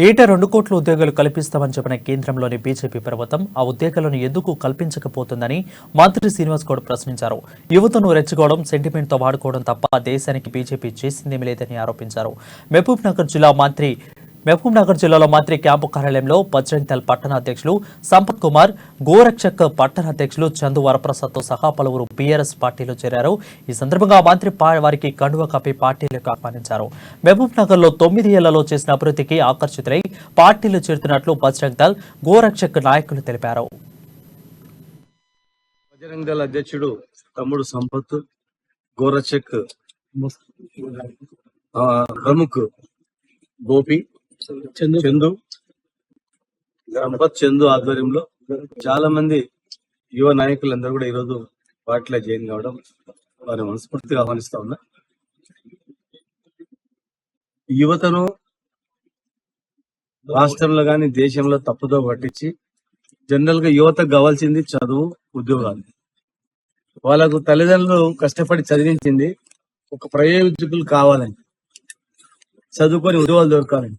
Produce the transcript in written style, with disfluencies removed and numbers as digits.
ఏటా 2 కోట్ల ఉద్యోగాలు కల్పిస్తామని చెప్పిన కేంద్రంలోని బీజేపీ ప్రభుత్వం ఆ ఉద్యోగాలను ఎందుకు కల్పించకపోతుందని మంత్రి శ్రీనివాస్ గౌడ్ ప్రశ్నించారు. యువతను రెచ్చగొట్టడం, సెంటిమెంట్తో వాడుకోవడం తప్ప దేశానికి బీజేపీ చేసిందేమీ లేదని ఆరోపించారు. మహబూబ్ నగర్ జిల్లాలో మంత్రి క్యాంపు కార్యాలయంలో బజరంగ్ దళ్ పట్టణ అధ్యక్షులు సంపత్ కుమార్, గోరక్షక్ పట్టణ అధ్యక్షులు చందు వరప్రసాద్తో సహా పలువురు బీఆర్ఎస్ పార్టీలో చేరారు. ఈ సందర్భంగా మంత్రి వారికి కండువా కప్పి పార్టీలకు ఆహ్వానించారు. మహబూబ్ నగర్ లో 9 ఏళ్లలో చేసిన అభివృద్ధికి ఆకర్షితులై పార్టీలో చేరుతున్నట్లు బజరంగ్ దళ్, గోరక్షక్ నాయకులు తెలిపారు. బజరంగ్ దళ్ అధ్యక్షుడు తమ్ముడు సంపత్, గోరక్షక్ ప్రముఖ్ గోపి, చందు సంపత్, చందు ఆధ్వర్యంలో చాలా మంది యువ నాయకులందరూ కూడా ఈరోజు పార్టీలో జాయిన్ కావడం వారిని మనస్ఫూర్తిగా ఆహ్వానిస్తా ఉన్నా. యువతను రాష్ట్రంలో కానీ దేశంలో తప్పుదో పట్టించి జనరల్ గా యువతకు కావాల్సింది చదువు, ఉద్యోగాలు. వాళ్ళకు తల్లిదండ్రులు కష్టపడి చదివించింది ఒక ప్రైవేట్ ఉద్యోగులు కావాలని, చదువుకొని ఉద్యోగాలు దొరకాలని.